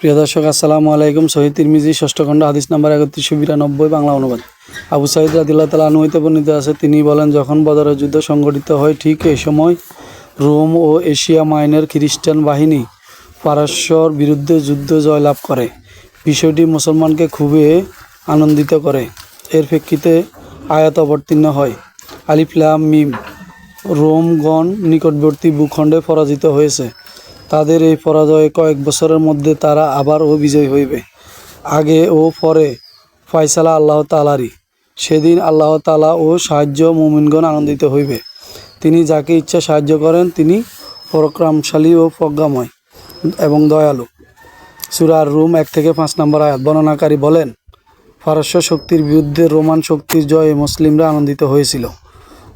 প্রিয় দর্শক, আসসালামু আলাইকুম। সহিহ তিরমিজি ষষ্ঠ খণ্ড হাদিস নাম্বার 3192 বাংলা অনুবাদ। আবু সাঈদ রাদিয়াল্লাহু তাআলা আনহু হতে বর্ণিত আছে, তিনি বলেন, যখন বদরের যুদ্ধ সংঘটিত হয় ঠিক এই সময় রোম ও এশিয়া মাইনর খ্রিস্টান বাহিনী পারস্যর বিরুদ্ধে যুদ্ধ জয়লাভ করে। বিষয়টি মুসলমানকে খুবই আনন্দিত করে। এর প্রেক্ষিতে আয়াত অবতীর্ণ হয়, আলিফ লাম মিম। রোমগণ নিকটবর্তী ভূখণ্ডে পরাজিত হয়েছে। তাদের এই পরাজয়ে কয়েক বছরের মধ্যে তারা আবারও বিজয়ী হইবে। আগে ও পরে ফয়সালা আল্লাহ তাআলারই। সেদিন আল্লাহ তাআলা ও সাহায্য মুমিনগণ আনন্দিত হইবে। তিনি যাকে ইচ্ছা সাহায্য করেন, তিনি পরাক্রমশালী ও প্রজ্ঞাময় এবং দয়ালু। সূরা আর-রুম 1-5 নম্বর আয়াত। বর্ণনাকারী বলেন, পারস্য শক্তির বিরুদ্ধে রোমান শক্তির জয়ে মুসলিমরা আনন্দিত হয়েছিল।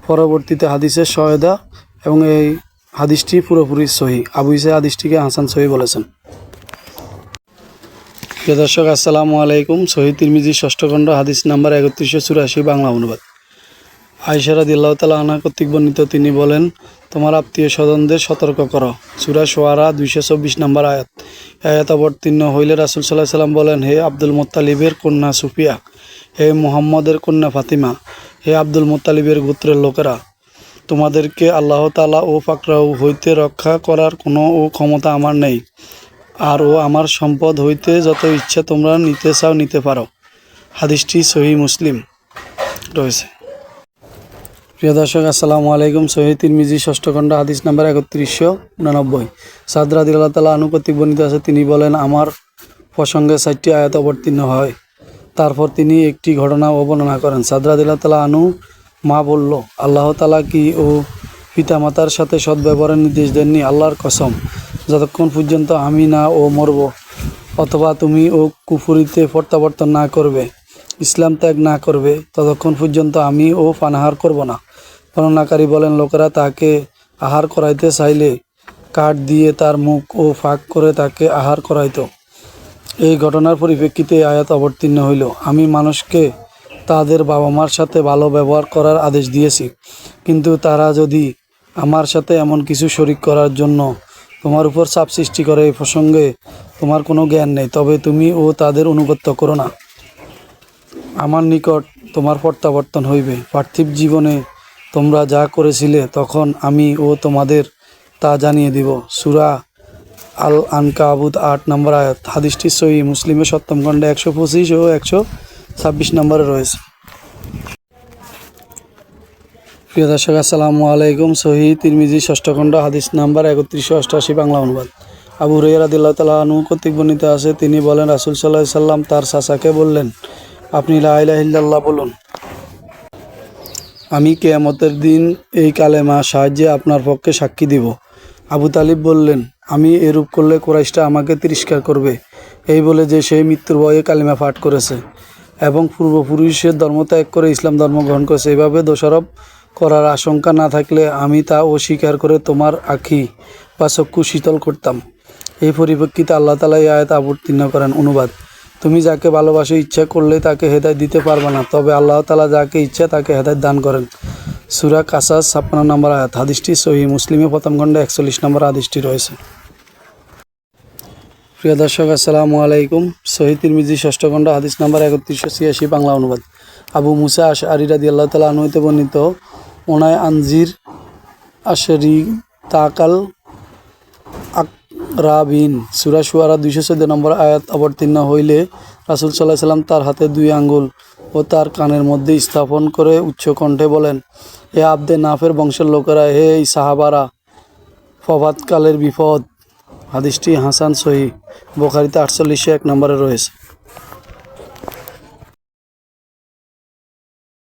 পরবর্তীতে হাদিসের সহায়তা এবং এই হাদিসটি পুরোপুরি সহিহ। আবু ঈসা হাদিসটিকে হাসান সহিহ বলেছেন। প্রিয় দর্শক, আসসালামু আলাইকুম। সহিহ তিরমিজি ষষ্ঠ খণ্ড হাদিস নাম্বার 3184 বাংলা অনুবাদ। আয়েশা রাদিয়াল্লাহু তাআলা আনহা কর্তৃক বর্ণিত, তিনি বলেন, তোমার আত্মীয় স্বজনদের সতর্ক করো। সূরা শুআরা 224 নম্বর আয়াত। আয়াত অবতীর্ণ হইলে রাসূল সাল্লাল্লাহু আলাইহি ওয়াসাল্লাম বলেন, হে আব্দুল মুত্তালিবের কন্যা সুফিয়া, হে মুহাম্মদের কন্যা ফাতিমা, হে আব্দুল মুত্তালিবের গোত্রের লোকেরা, তোমাদেরকে আল্লাহ তাআলা ও পাকড়াও হইতে রক্ষা করার কোনো ক্ষমতা আমার নেই। আর আমার সম্পদ হইতে যত ইচ্ছা তোমরা নিতে চাও নিতে পারো। হাদিসটি সহিহ মুসলিম রয়েছে। প্রিয় দর্শক, আসসালামু আলাইকুম। সহিহ তিরমিজি ষষ্ঠ খণ্ড হাদিস নাম্বার 3189। সাদ রাদিয়াল্লাহু তাআলা আনহু কর্তৃক বর্ণিত আছে, তিনি বলেন, আমার প্রসঙ্গে 4টি আয়াত অবতীর্ণ হয়। তারপর তিনি একটি ঘটনা বর্ণনা করেন। সাদ রাদিয়াল্লাহু তাআলা আনহু মা বলল, আল্লাহ তাআলা কি ও পিতামাতার সাথে সদ্ব্যবহারের নির্দেশ দেননি? আল্লাহর কসম, যতক্ষণ পর্যন্ত আমি না ও মরব, অথবা তুমি ও কুফরিতে প্রত্যাবর্তন না করবে, ইসলাম ত্যাগ না করবে, ততক্ষণ পর্যন্ত আমি ও পানাহার করব না। বর্ণনাকারী বলেন, লোকেরা তাকে আহার করাইতে চাইলে কাঠ দিয়ে তার মুখ ও ফাঁক করে তাকে আহার করাইত। এই ঘটনার পরিপ্রেক্ষিতে আয়াত অবতীর্ণ হইল, আমি মানুষকে তাদের বাবা মার সাথে ভালো ব্যবহার করার আদেশ দিয়েছি, কিন্তু তারা যদি আমার সাথে এমন কিছু শরিক করার জন্য তোমার উপর চাপ সৃষ্টি করে, এই প্রসঙ্গে তোমার কোনো জ্ঞান নেই, তবে তুমি ও তাদের অনুগত্য করো না। আমার নিকট তোমার প্রত্যাবর্তন হইবে। পার্থিব জীবনে তোমরা যা করেছিলে তখন আমি ও তোমাদের তা জানিয়ে দিব। সূরা আল আনকাবুত 8 নম্বর আয়াত। হাদিসটি সহিহ মুসলিমের 7ম খণ্ডে 125 ও 126 নম্বরে রয়েছে। প্রিয় দর্শক, আসসালামু আলাইকুম। সহিহ তিরমিজি ষষ্ঠ খণ্ড হাদিস নাম্বার 3188 বাংলা অনুবাদ। আবু হুরায়রা রাদিয়াল্লাহু তাআলা আনহু কর্তৃক বর্ণিত আছে, তিনি বলেন, রাসূল সাল্লাল্লাহু আলাইহি সাল্লাম তার চাচাকে বললেন, আপনি লা ইলাহা ইল্লাল্লাহ বলুন, আমি কিয়ামতের দিন এই কালেমা সাহায্যে আপনার পক্ষে সাক্ষী দিব। আবু তালিব বললেন, আমি এরূপ করলে কুরাইশরা আমাকে তিরস্কার করবে, এই বলে যে সেই মৃত্যুর ভয়ে কালিমা পাঠ করেছে এবং পূর্বপুরুষের ধর্ম ত্যাগ করে ইসলাম ধর্ম গ্রহণ করেছে। এভাবে দোষারোপ করার আশঙ্কা না থাকলে আমি তা অস্বীকার করে তোমার আঁখি বা চক্ষু শীতল করতাম। এই পরিপ্রেক্ষিতে আল্লাহ তাআলা এই আয়াত অবতীর্ণ করেন। অনুবাদ, তুমি যাকে ভালোবাসো ইচ্ছা করলে তাকে হেদায়েত দিতে পারবে না, তবে আল্লাহ তাআলা যাকে ইচ্ছা তাকে হেদায়েত দান করেন। সূরা কাসাস 56 নম্বর আয়াত। হাদিসটি সহিহ মুসলিমের 1ম খণ্ডে 41 নম্বর হাদিসটি রয়েছে। প্রিয় দর্শক, আসসালামু আলাইকুম। সহিহ তিরমিজি ষষ্ঠ খণ্ড হাদিস নাম্বার 3186 বাংলা অনুবাদ। আবু মুসা আশআরী রাদিয়াল্লাহু তাআলা আনহু হতে বর্ণিত, ওনায় আনজির আশরি তাকাল আকরাবিন। সূরা শুআরা 214 নম্বর আয়াত অবতীর্ণ হইলে রাসূল সাল্লাল্লাহু আলাইহি ওয়াসাল্লাম তার হাতে 2 আঙ্গুল ও তার কানের মধ্যে স্থাপন করে উচ্চ কণ্ঠে বলেন, হে আবদে নাফের বংশের লোকেরা, হে সাহাবারা, প্রভাতকালের বিপদ। হাদিসটি হাসান সহিহ, বুখারীতে 4801 নম্বরে রয়েছে।